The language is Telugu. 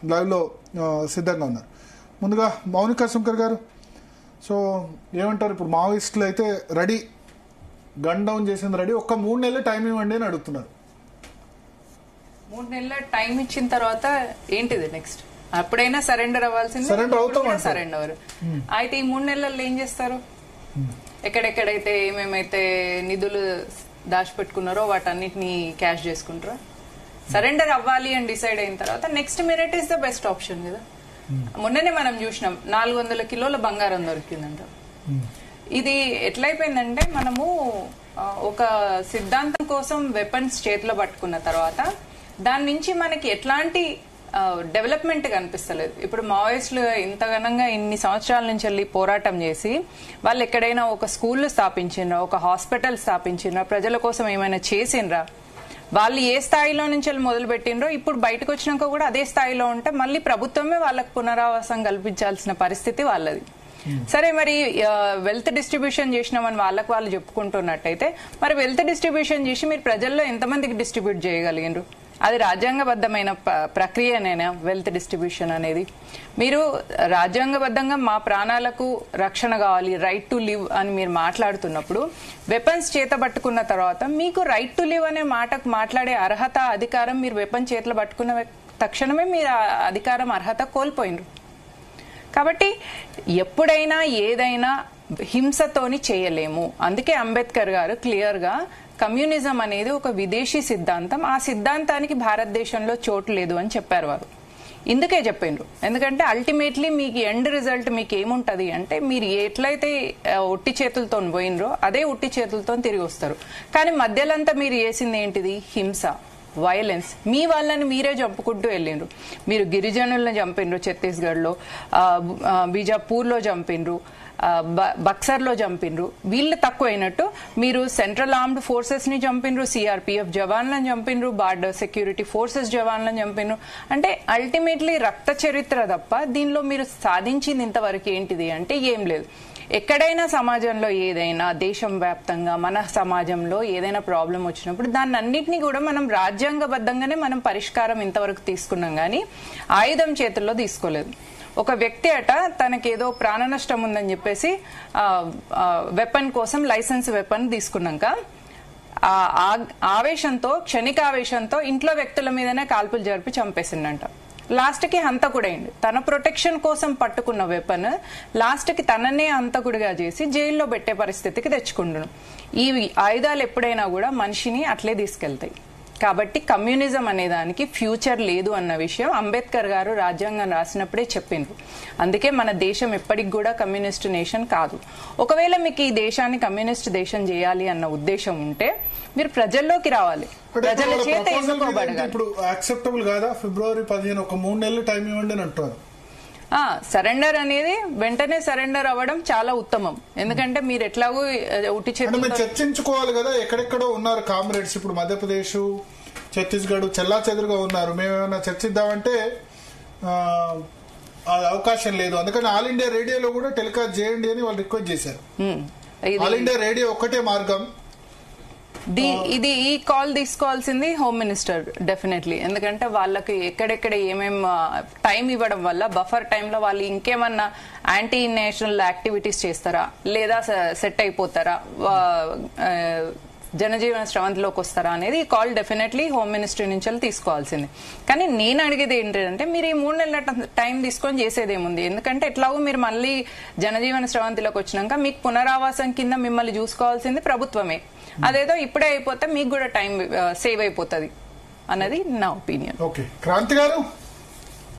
లైవ్ లో సిద్ధంగా ఉన్నారు. ముందుగా మౌనిక శంకర్ గారు, సో ఏమంటారు? ఇప్పుడు మావోయిస్టులు అయితే రెడీ, గన్ డౌన్ చేసింది రెడీ, ఒక్క 3 నెలలు టైం ఇవ్వండి అని అడుగుతున్నారు. 3 నెలల టైం ఇచ్చిన తర్వాత ఏంటిది నెక్స్ట్? అప్పుడైనా సరెండర్ అవ్వాల్సింది, సరెండర్ అవుతాం, సరెండర్. అయితే ఈ 3 నెలల్లో ఏం చేస్తారు? ఎక్కడెక్కడైతే ఏమేమైతే నిధులు దాచిపెట్టుకున్నారో వాటన్నిటిని క్యాష్ చేసుకుంటారా? సరెండర్ అవ్వాలి అని డిసైడ్ అయిన తర్వాత next merit is the best option కదా. మొన్ననే మనం చూసినాం 400 కిలోల బంగారం దొరికిందంట. ఇది ఎట్లయిపోయిందంటే, మనము ఒక సిద్ధాంతం కోసం వెపన్స్ చేతిలో పట్టుకున్న తర్వాత దాని నుంచి మనకి ఎట్లాంటి డెవలప్మెంట్ కనిపిస్తలేదు. ఇప్పుడు మావోయిస్టులు ఇంత ఘనంగా ఇన్ని సంవత్సరాల నుంచి వెళ్ళి పోరాటం చేసి వాళ్ళు ఎక్కడైనా ఒక స్కూల్ స్థాపించినరా, ఒక హాస్పిటల్ స్థాపించినరా, ప్రజల కోసం ఏమైనా చేసినరా? వాళ్ళు ఏ స్థాయిలో నుంచి మొదలు పెట్టినరో ఇప్పుడు బయటకు వచ్చినాక కూడా అదే స్థాయిలో ఉంటే మళ్ళీ ప్రభుత్వమే వాళ్ళకు పునరావాసం కల్పించాల్సిన పరిస్థితి వాళ్ళది. సరే, మరి వెల్త్ డిస్ట్రిబ్యూషన్ చేసినామని వాళ్ళకు వాళ్ళు చెప్పుకుంటున్నట్టయితే మరి వెల్త్ డిస్ట్రిబ్యూషన్ చేసి మీరు ప్రజల్లో ఎంతమందికి డిస్ట్రిబ్యూట్ చేయగలిగినరు? అది రాజ్యాంగబద్ధమైన ప్రక్రియనేనా వెల్త్ డిస్ట్రిబ్యూషన్ అనేది? మీరు రాజ్యాంగబద్ధంగా మా ప్రాణాలకు రక్షణ కావాలి, రైట్ టు లివ్ అని మీరు మాట్లాడుతున్నప్పుడు వెపన్స్ చేతబట్టుకున్న తర్వాత మీకు రైట్ టు లివ్ అనే మాటకు మాట్లాడే అర్హత, అధికారం మీరు వెపన్ చేతిలో పట్టుకున్న తక్షణమే మీరు అధికారం, అర్హత కోల్పోయినరు. కాబట్టి ఎప్పుడైనా ఏదైనా హింసతోని చేయలేము. అందుకే అంబేద్కర్ గారు క్లియర్ గా కమ్యూనిజం అనేది ఒక విదేశీ సిద్ధాంతం, ఆ సిద్ధాంతానికి భారతదేశంలో చోటు లేదు అని చెప్పారు వారు. ఇందుకే చెప్పిండ్రు, ఎందుకంటే అల్టిమేట్లీ మీకు ఎండ్ రిజల్ట్ మీకు ఏముంటది అంటే, మీరు ఎట్లయితే ఒట్టి చేతులతో పోయినరో అదే ఒట్టి చేతులతో తిరిగి వస్తారు. కానీ మధ్యలంతా మీరు చేసింది ఏంటిది? హింస, వైలెన్స్. మీ వాళ్ళని మీరే చంపుకుంటూ వెళ్ళిండ్రు. మీరు గిరిజనులను చంపిండ్రు, ఛత్తీస్గఢ్ లో, బీజాపూర్ లో చంపిండ్రు, బక్సర్ లో చంపిండ్రు. వీళ్ళు తక్కువైనట్టు మీరు సెంట్రల్ ఆర్మ్డ్ ఫోర్సెస్ ని చంపిండ్రు, సిఆర్పిఎఫ్ జవాన్లను చంపిండ్రు, బార్డర్ సెక్యూరిటీ ఫోర్సెస్ జవాన్లను చంపిండ్రు. అంటే అల్టిమేట్లీ రక్త చరిత్ర తప్ప దీనిలో మీరు సాధించింది ఇంతవరకు ఏంటిది అంటే ఏం లేదు. ఎక్కడైనా సమాజంలో ఏదైనా, దేశం వ్యాప్తంగా మన సమాజంలో ఏదైనా ప్రాబ్లం వచ్చినప్పుడు దాన్ని అన్నింటినీ కూడా మనం రాజ్యాంగబద్ధంగానే మనం పరిష్కారం ఇంతవరకు తీసుకున్నాం, కానీ ఆయుధం చేతుల్లో తీసుకోలేదు. ఒక వ్యక్తి అట తనకేదో ప్రాణ నష్టం ఉందని చెప్పేసి వెపన్ కోసం లైసెన్స్ వెపన్ తీసుకున్నాక ఆవేశంతో, క్షణికావేశంతో ఇంట్లో వ్యక్తుల మీదనే కాల్పులు జరిపి చంపేసిందంట. లాస్ట్ కి హంతకుడైంది. తన ప్రొటెక్షన్ కోసం పట్టుకున్న వెపన్ లాస్ట్ కి తననే హంతకుడిగా చేసి జైల్లో పెట్టే పరిస్థితికి తెచ్చుకుంటున్నాం. ఈ ఆయుధాలు ఎప్పుడైనా కూడా మనిషిని అట్లే తీసుకెళ్తాయి. కాబట్టి కమ్యూనిజం అనే దానికి ఫ్యూచర్ లేదు అన్న విషయం అంబేద్కర్ గారు రాజ్యాంగం రాసినప్పుడే చెప్పిండ్రు. అందుకే మన దేశం ఎప్పటికి కూడా కమ్యూనిస్ట్ నేషన్ కాదు. ఒకవేళ మీకు ఈ దేశాన్ని కమ్యూనిస్ట్ దేశం చేయాలి అన్న ఉద్దేశం ఉంటే మీరు ప్రజల్లోకి రావాలి, ప్రజల చేత ఎన్నుకోబడాలి. ఇప్పుడు యాక్సెప్టబుల్ కాదా? ఫిబ్రవరి 15 ఒక 3 నెలలు టైం ఇవ్వండి అని అంటారు. సరెండర్ అనేది వెంటనే సరెండర్ అవ్వడం చాలా ఉత్తమం. ఎందుకంటే మీరు ఎట్లాగో ఉట్టి చేతులు చర్చించుకోవాలి కదా. ఎక్కడెక్కడో ఉన్నారు కామ్రేడ్స్, ఇప్పుడు మధ్యప్రదేశ్, ఛత్తీస్గఢ్ చెల్లా చెదురుగా ఉన్నారు. మేమేమైనా చర్చిద్దామంటే అవకాశం లేదు. అందుకని ఆల్ ఇండియా రేడియోలో కూడా టెలికాస్ట్ చేయండి అని వాళ్ళు రిక్వెస్ట్ చేశారు. ఆల్ ఇండియా రేడియో ఒక్కటే మార్గం. ఇది ఈ కాల్ తీసుకోవాల్సింది హోమ్ మినిస్టర్ డెఫినెట్లీ. ఎందుకంటే వాళ్ళకి ఎక్కడెక్కడ ఏమేం టైం ఇవ్వడం వల్ల బఫర్ టైంలో వాళ్ళు ఇంకేమన్నా యాంటీ నేషనల్ యాక్టివిటీస్ చేస్తారా, లేదా సెట్ అయిపోతారా, జనజీవన స్రవంతిలోకి వస్తారా అనేది ఈ కాల్ డెఫినెట్లీ హోమ్ మినిస్ట్రీ నుంచి తీసుకోవాల్సింది. కానీ నేను అడిగేది ఏంటంటే, మీరు ఈ 3 నెలల టైం తీసుకొని చేసేదేముంది? ఎందుకంటే ఎట్లాగో మీరు మళ్ళీ జనజీవన స్రవంతిలోకి వచ్చినాక మీకు పునరావాసం కింద మిమ్మల్ని చూసుకోవాల్సింది ప్రభుత్వమే. అదేదో ఇప్పుడే అయిపోతే మీకు కూడా టైం సేవ్ అయిపోతుంది అన్నది నా ఒపీనియన్. ఓకే, క్రాంతి గారు.